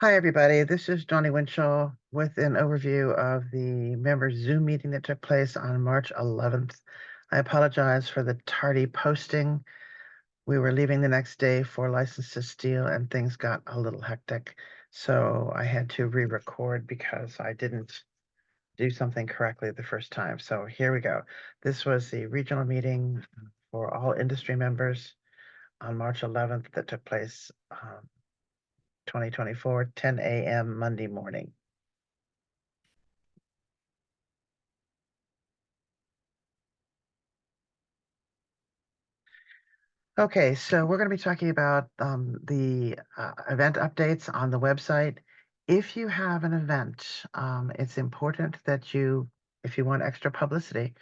Hi, everybody. This is Johnny Winchell with an overview of the members Zoom meeting that took place on March 11th. I apologize for the tardy posting. We were leaving the next day for License to Steal and things got a little hectic. So I had to re-record because I didn't do something correctly the first time. So here we go. This was the regional meeting for all industry members on March 11th that took place 2024, 10 a.m. Monday morning. Okay, so we're going to be talking about the event updates on the website. If you have an event, it's important that you, if you want extra publicity,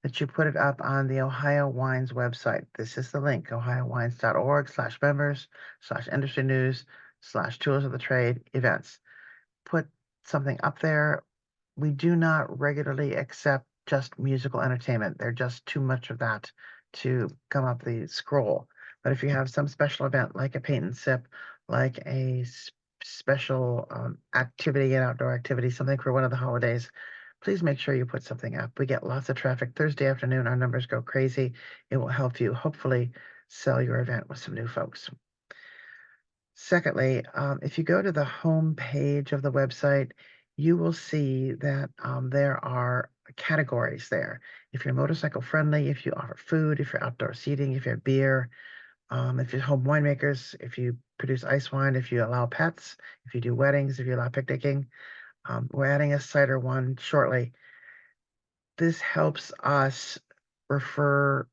that you put it up on the Ohio Wines website. This is the link, ohiowines.org/members/industry news/tools of the trade events. Put something up there. We do not regularly accept just musical entertainment. There's just too much of that to come up the scroll. But if you have some special event like a paint and sip, like a special activity, an outdoor activity, something for one of the holidays, please make sure you put something up. We get lots of traffic Thursday afternoon. Our numbers go crazy. It will help you hopefully sell your event with some new folks. Secondly, if you go to the home page of the website, you will see that there are categories there. If you're motorcycle friendly, if you offer food, if you're outdoor seating, if you have beer, if you're home winemakers, if you produce ice wine, if you allow pets, if you do weddings, if you allow picnicking. We're adding a cider one shortly. This helps us refer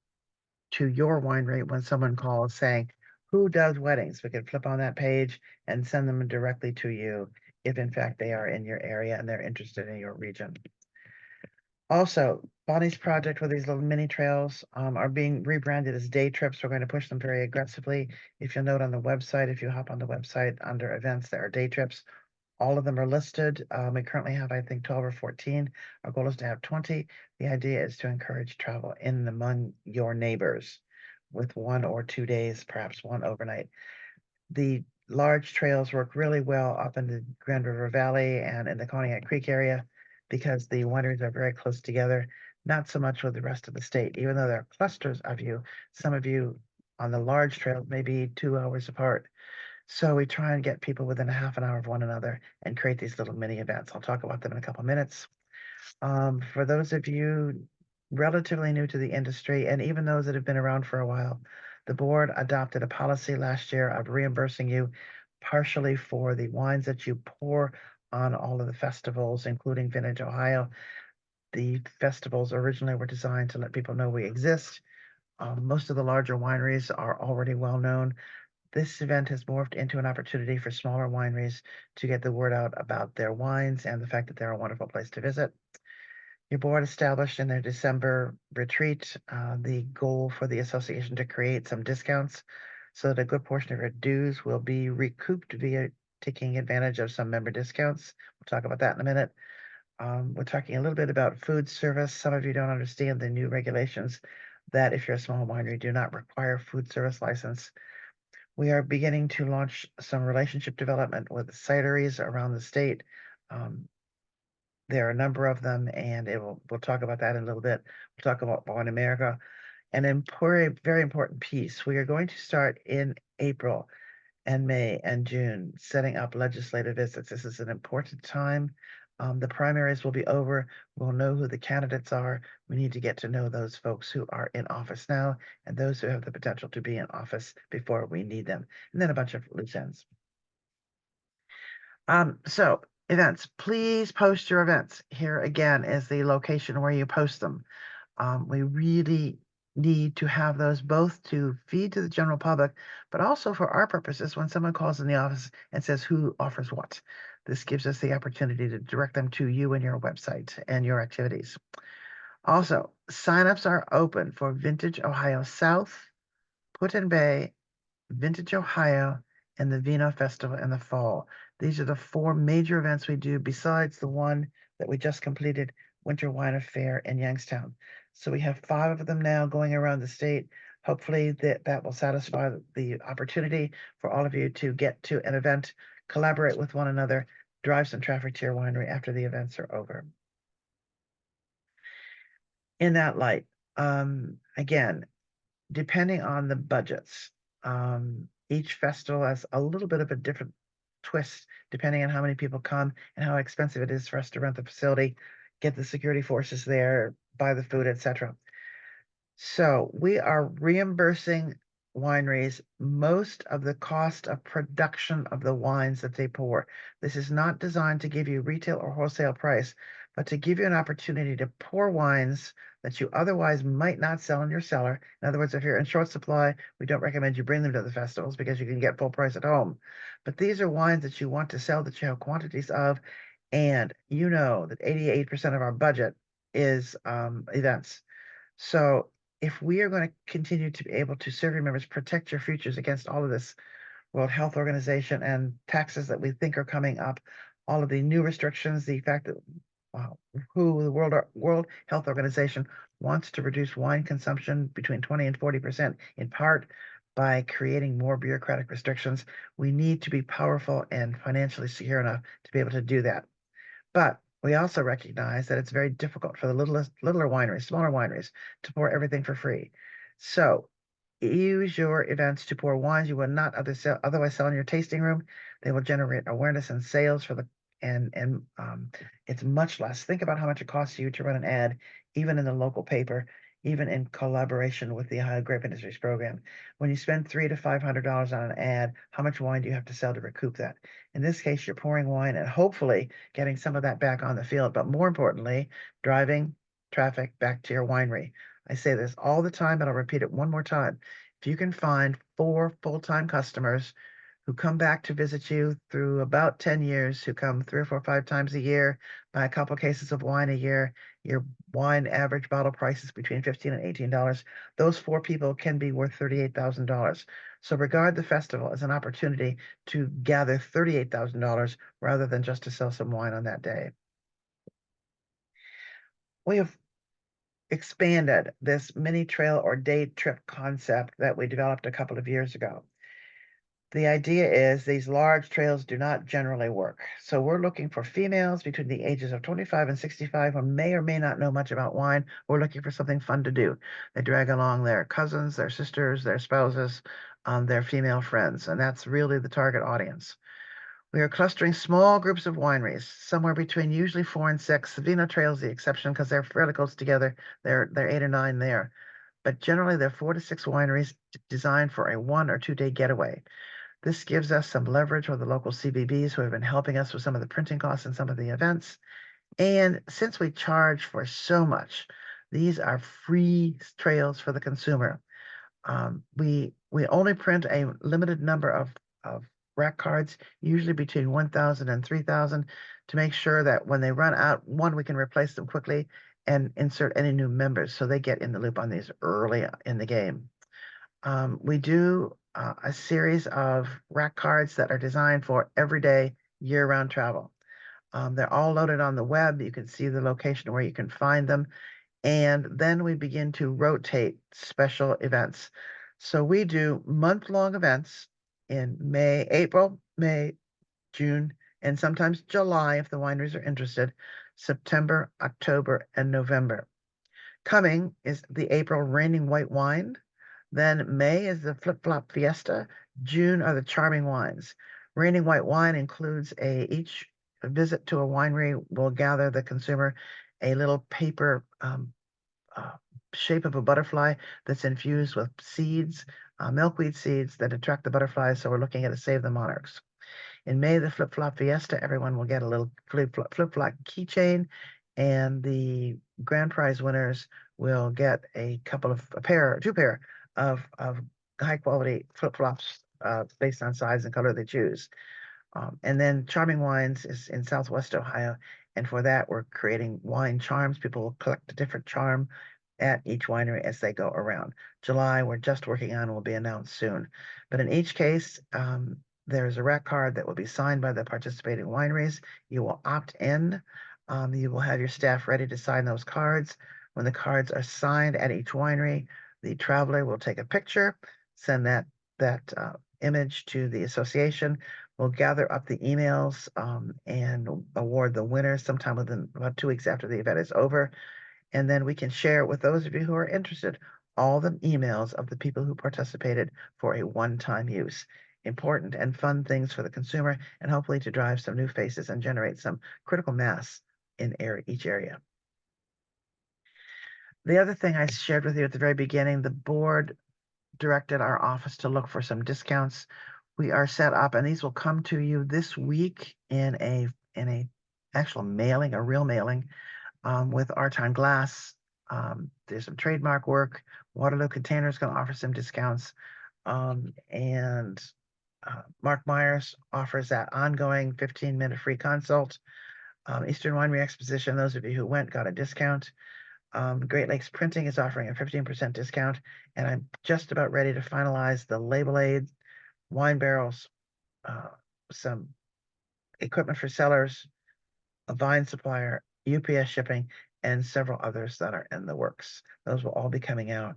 to your wine rate when someone calls saying, who does weddings? We can flip on that page and send them directly to you if in fact they are in your area and they're interested in your region. Also, Bonnie's project with these little mini trails are being rebranded as day trips. We're going to push them very aggressively. If you'll note on the website, if you hop on the website under events, there are day trips. All of them are listed. We currently have, I think, 12 or 14. Our goal is to have 20. The idea is to encourage travel in and among your neighbors with 1 or 2 days, perhaps one overnight. The large trails work really well up in the Grand River Valley and in the Coniac Creek area because the wineries are very close together, not so much with the rest of the state. Even though there are clusters of you, some of you on the large trails may be 2 hours apart. So we try and get people within a half an hour of one another and create these little mini events. I'll talk about them in a couple minutes. For those of you relatively new to the industry, and even those that have been around for a while, the board adopted a policy last year of reimbursing you partially for the wines that you pour on all of the festivals, including Vintage Ohio. The festivals originally were designed to let people know we exist. Most of the larger wineries are already well known. This event has morphed into an opportunity for smaller wineries to get the word out about their wines and the fact that they're a wonderful place to visit. Your board established in their December retreat the goal for the association to create some discounts so that a good portion of your dues will be recouped via taking advantage of some member discounts. We'll talk about that in a minute. We're talking a little bit about food service. Some of you don't understand the new regulations that if you're a small winery do not require food service license. We are beginning to launch some relationship development with cideries around the state. There are a number of them, and we'll talk about that in a little bit. We'll talk about Wine America. And then very important piece, we are going to start in April and May and June setting up legislative visits. This is an important time. The primaries will be over. We'll know who the candidates are. We need to get to know those folks who are in office now and those who have the potential to be in office before we need them. And then a bunch of loose ends. So events, please post your events. Here again is the location where you post them. We really need to have those both to feed to the general public, but also for our purposes when someone calls in the office and says who offers what. This gives us the opportunity to direct them to you and your website and your activities. Also, signups are open for Vintage Ohio South, Put-in-Bay, Vintage Ohio, and the Vino Festival in the fall. These are the 4 major events we do besides the one that we just completed, Winter Wine Affair in Youngstown. So we have 5 of them now going around the state. Hopefully that will satisfy the opportunity for all of you to get to an event collaborate with one another, drive some traffic to your winery after the events are over. In that light, again, depending on the budgets, each festival has a little bit of a different twist depending on how many people come and how expensive it is for us to rent the facility, get the security forces there, buy the food, etc. So we are reimbursing wineries most of the cost of production of the wines that they pour. This is not designed to give you retail or wholesale price, but to give you an opportunity to pour wines that you otherwise might not sell in your cellar. In other words, if you're in short supply, we don't recommend you bring them to the festivals because you can get full price at home. But these are wines that you want to sell that you have quantities of, and you know that 88% of our budget is events. So if we are going to continue to be able to serve your members, protect your futures against all of this World Health Organization and taxes that we think are coming up, all of the new restrictions, the fact that the World Health Organization wants to reduce wine consumption between 20 and 40%, in part by creating more bureaucratic restrictions, we need to be powerful and financially secure enough to be able to do that. But we also recognize that it's very difficult for the littler wineries, smaller wineries, to pour everything for free. So use your events to pour wines you would not otherwise sell in your tasting room. They will generate awareness and sales for the and it's much less. Think about how much it costs you to run an ad, even in the local paper, even in collaboration with the Ohio Grape Industries program. When you spend $300 to $500 on an ad, how much wine do you have to sell to recoup that? In this case, you're pouring wine and hopefully getting some of that back on the field, but more importantly, driving traffic back to your winery. I say this all the time, but I'll repeat it one more time. If you can find 4 full-time customers who come back to visit you through about 10 years, who come 3 or 4 or 5 times a year, buy a couple cases of wine a year, your wine average bottle price is between $15 and $18. Those 4 people can be worth $38,000. So regard the festival as an opportunity to gather $38,000 rather than just to sell some wine on that day. We have expanded this mini trail or day trip concept that we developed a couple of years ago. The idea is these large trails do not generally work. So we're looking for females between the ages of 25 and 65 who may or may not know much about wine. We're looking for something fun to do. They drag along their cousins, their sisters, their spouses, their female friends, and that's really the target audience. We are clustering small groups of wineries, somewhere between usually 4 and 6. Savino Trail is the exception because they're fairly close together. They're 8 or 9 there. But generally, they're 4 to 6 wineries designed for a 1 or 2 day getaway. This gives us some leverage with the local CBBs who have been helping us with some of the printing costs and some of the events. And since we charge for so much, these are free trails for the consumer. We only print a limited number of rack cards, usually between 1,000 and 3,000, to make sure that when they run out, one, we can replace them quickly and insert any new members so they get in the loop on these early in the game. We do a series of rack cards that are designed for everyday year-round travel. They're all loaded on the web. You can see the location where you can find them. And then we begin to rotate special events. So we do month-long events in April, May, June, and sometimes July if the wineries are interested, September, October, and November. Coming is the April Raining White Wine. Then May is the Flip Flop Fiesta. June are the Charming Wines. Raining White Wine includes each visit to a winery will gather the consumer a little paper shape of a butterfly that's infused with seeds, milkweed seeds that attract the butterflies. So we're looking at a Save the Monarchs. In May, the Flip Flop Fiesta, everyone will get a little flip flop keychain, and the grand prize winners will get two pair of high quality flip flops based on size and color they choose. And then Charming Wines is in Southwest Ohio, and for that we're creating wine charms. People will collect a different charm at each winery as they go around. July, we're just working on, will be announced soon. But in each case, there's a rack card that will be signed by the participating wineries. You will opt in. You will have your staff ready to sign those cards. When the cards are signed at each winery, the traveler will take a picture, send that image to the association. We'll gather up the emails and award the winners sometime within about 2 weeks after the event is over. And then we can share with those of you who are interested all the emails of the people who participated for a one-time use. Important and fun things for the consumer, and hopefully to drive some new faces and generate some critical mass in each area. The other thing I shared with you at the very beginning, the board directed our office to look for some discounts. We are set up, and these will come to you this week in a actual mailing, a real mailing, with Our Time Glass. There's some trademark work. Waterloo Container is going to offer some discounts. And Mark Myers offers that ongoing 15-minute free consult. Eastern Winery Exposition, those of you who went got a discount. Great Lakes Printing is offering a 15% discount. And I'm just about ready to finalize the label aid, wine barrels, some equipment for cellars, a vine supplier, UPS shipping, and several others that are in the works. Those will all be coming out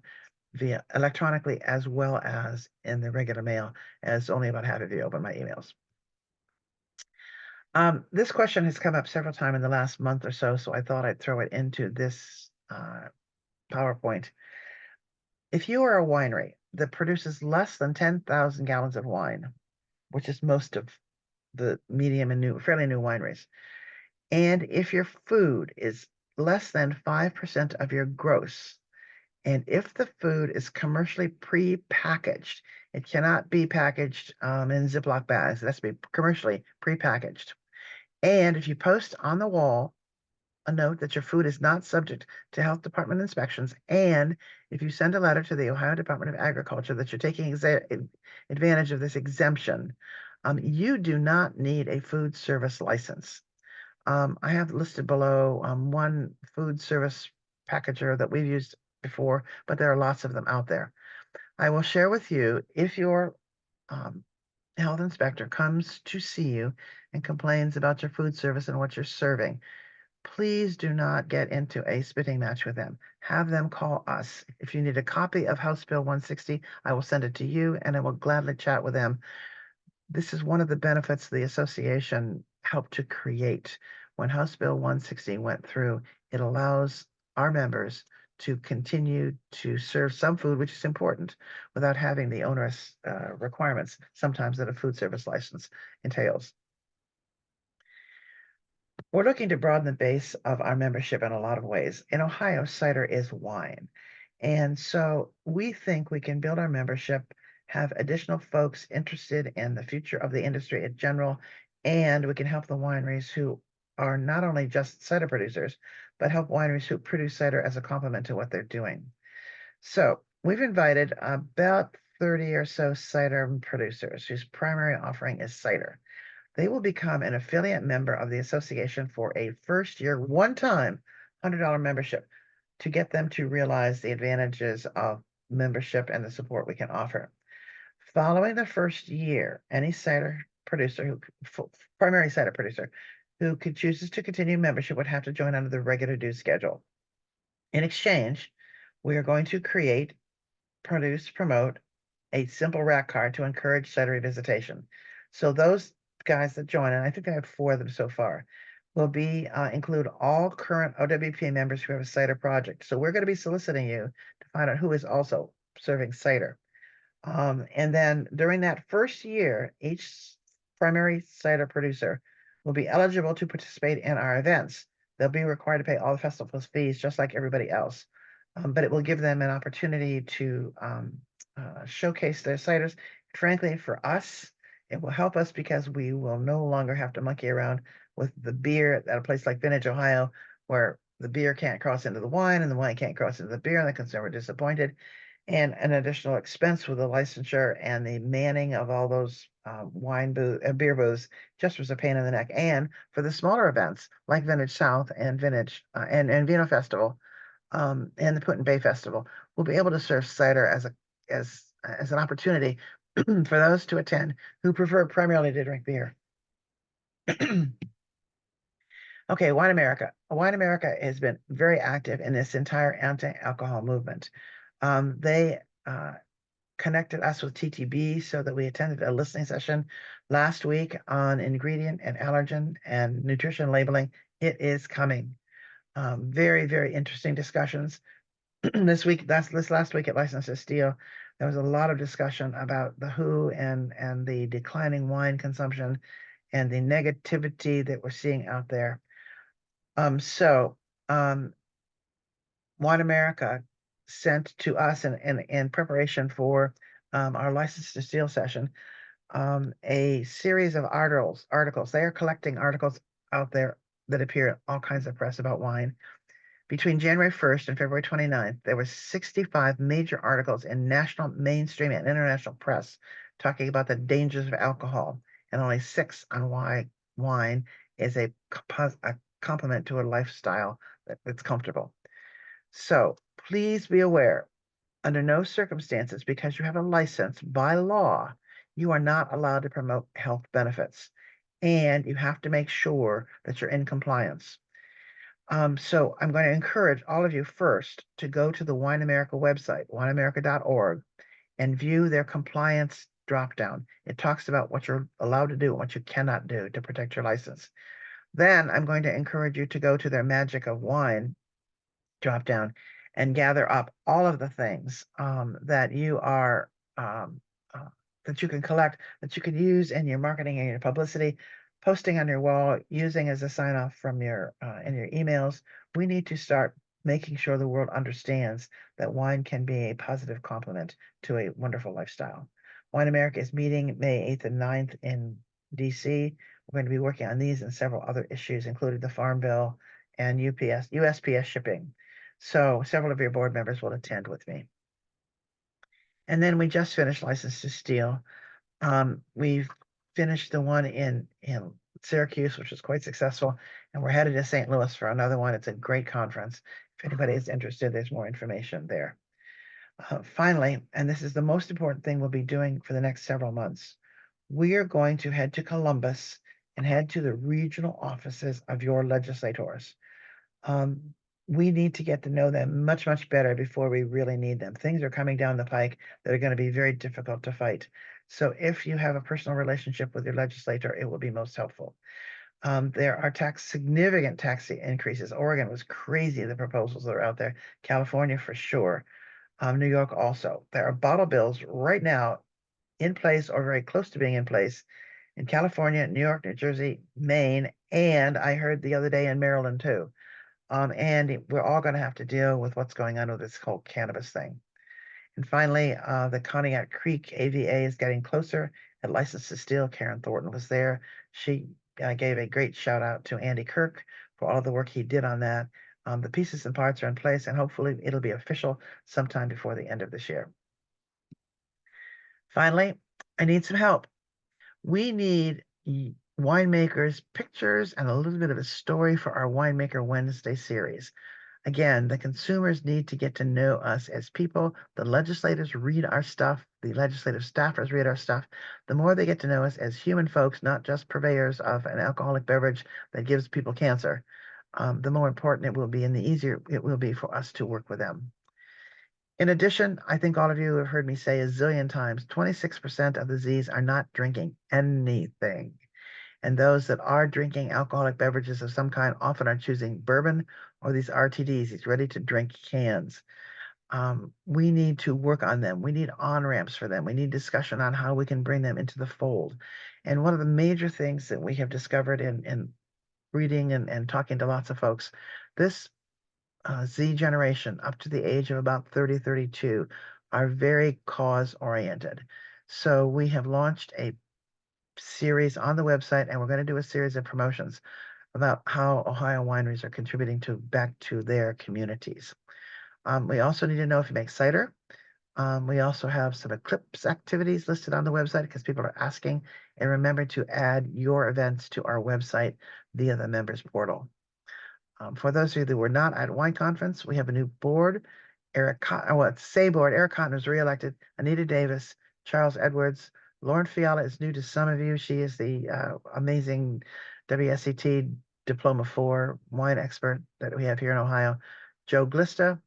via electronically as well as in the regular mail, as only about half of you open my emails. This question has come up several times in the last month or so I thought I'd throw it into this PowerPoint. If you are a winery that produces less than 10,000 gallons of wine, which is most of the medium and fairly new wineries, and if your food is less than 5% of your gross, and if the food is commercially pre-packaged, it cannot be packaged in Ziploc bags. It has to be commercially pre-packaged. And if you post on the wall a note that your food is not subject to health department inspections, and if you send a letter to the Ohio Department of Agriculture that you're taking advantage of this exemption, you do not need a food service license. I have listed below one food service packager that we've used before, but there are lots of them out there. I will share with you if your health inspector comes to see you and complains about your food service and what you're serving, please do not get into a spitting match with them. Have them call us. If you need a copy of House Bill 160, I will send it to you and I will gladly chat with them. This is one of the benefits the association helped to create. When House Bill 160 went through, it allows our members to continue to serve some food, which is important, without having the onerous requirements sometimes that a food service license entails. We're looking to broaden the base of our membership in a lot of ways. In Ohio, cider is wine. And so we think we can build our membership, have additional folks interested in the future of the industry in general, and we can help the wineries who are not only just cider producers, but help wineries who produce cider as a complement to what they're doing. So we've invited about 30 or so cider producers whose primary offering is cider. They will become an affiliate member of the association for a first year, one-time $100 membership to get them to realize the advantages of membership and the support we can offer. Following the first year, any cider producer, primary cider producer, who chooses to continue membership would have to join under the regular dues schedule. In exchange, we are going to create, promote a simple rack card to encourage cider revisitation. So those guys that join, and I think I have 4 of them so far, will be include all current OWPA members who have a cider project. So we're going to be soliciting you to find out who is also serving cider. And then during that first year, each primary cider producer will be eligible to participate in our events. They'll be required to pay all the festival's fees just like everybody else. But it will give them an opportunity to showcase their ciders. Frankly, for us, it will help us because we will no longer have to monkey around with the beer at a place like Vintage, Ohio, where the beer can't cross into the wine and the wine can't cross into the beer and the consumer is disappointed. And an additional expense with the licensure and the manning of all those beer booths just was a pain in the neck. And for the smaller events like Vintage South and Vintage and Vino Festival and the Putin Bay Festival, we'll be able to serve cider as an opportunity for those to attend who prefer primarily to drink beer. Okay, Wine America. Wine America has been very active in this entire anti-alcohol movement. They connected us with TTB so that we attended a listening session last week on ingredient and allergen and nutrition labeling. It is coming. Very, very interesting discussions. This last week at License to Steal, there was a lot of discussion about the WHO and the declining wine consumption and the negativity that we're seeing out there. So Wine America sent to us in preparation for our License to Steal session a series of articles. They are collecting articles out there that appear in all kinds of press about wine. Between January 1st and February 29th, there were 65 major articles in national, mainstream, and international press talking about the dangers of alcohol, and only 6 on why wine is a complement to a lifestyle that's comfortable. So please be aware, under no circumstances, because you have a license by law, you are not allowed to promote health benefits, and you have to make sure that you're in compliance. So I'm going to encourage all of you first to go to the Wine America website, wineamerica.org, and view their compliance dropdown. It talks about what you're allowed to do and what you cannot do to protect your license. Then I'm going to encourage you to go to their Magic of Wine dropdown and gather up all of the things that you are that you can collect, that you can use in your marketing and your publicity, posting on your wall, using as a sign off from your in your emails. We need to start making sure the world understands that wine can be a positive complement to a wonderful lifestyle. Wine America is meeting May 8th and 9th in DC. We're going to be working on these and several other issues, including the Farm Bill and USPS shipping. So several of your board members will attend with me. And then we just finished License to Steal. We've finished the one in Syracuse, which was quite successful, and we're headed to St. Louis for another one. It's a great conference. If anybody is interested, there's more information there. Finally, and this is the most important thing we'll be doing for the next several months, we are going to head to Columbus and head to the regional offices of your legislators. We need to get to know them much, much better before we really need them. Things are coming down the pike that are going to be very difficult to fight. So if you have a personal relationship with your legislator, it will be most helpful. There are significant tax increases. Oregon was crazy, the proposals that are out there. California for sure. New York also. There are bottle bills right now in place or very close to being in place in California, New York, New Jersey, Maine, and I heard the other day in Maryland too. And we're all going to have to deal with what's going on with this whole cannabis thing. And finally, the Coniac Creek AVA is getting closer. At License to Steal, Karen Thornton was there. She gave a great shout out to Andy Kirk for all the work he did on that. The pieces and parts are in place, and hopefully it'll be official sometime before the end of this year. Finally, I need some help. We need winemakers' pictures and a little bit of a story for our Winemaker Wednesday series. Again, the consumers need to get to know us as people. The legislators read our stuff. The legislative staffers read our stuff. The more they get to know us as human folks, not just purveyors of an alcoholic beverage that gives people cancer, the more important it will be and the easier it will be for us to work with them. In addition, I think all of you have heard me say a zillion times, 26% of the Zs are not drinking anything. And those that are drinking alcoholic beverages of some kind often are choosing bourbon or these RTDs, these ready-to-drink cans. We need to work on them. We need on-ramps for them. We need discussion on how we can bring them into the fold. And one of the major things that we have discovered in reading and talking to lots of folks, this Z generation up to the age of about 30, 32 are very cause-oriented. So we have launched a series on the website, and we're going to do a series of promotions about how Ohio wineries are contributing back to their communities. We also need to know if you make cider. We also have some Eclipse activities listed on the website because people are asking. And remember to add your events to our website via the members portal. For those of you that were not at Wine Conference, we have a new board. Eric Cotton was reelected. Anita Davis, Charles Edwards, Lauren Fiala is new to some of you. She is the amazing WSET Diploma 4 wine expert that we have here in Ohio. Joe Glista,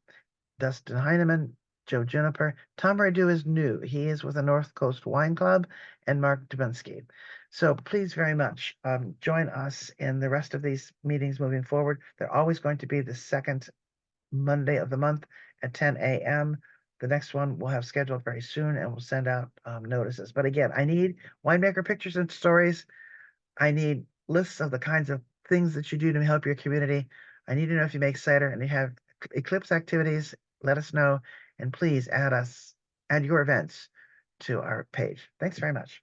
Dustin Heineman, Joe Juniper. Tom Radu is new. He is with the North Coast Wine Club and Mark Dubinsky. So please very much join us in the rest of these meetings moving forward. They're always going to be the second Monday of the month at 10 a.m. The next one we'll have scheduled very soon and we'll send out notices. But again, I need winemaker pictures and stories. I need lists of the kinds of things that you do to help your community. I need to know if you make cider and you have Eclipse activities. Let us know. And please add your events to our page. Thanks very much.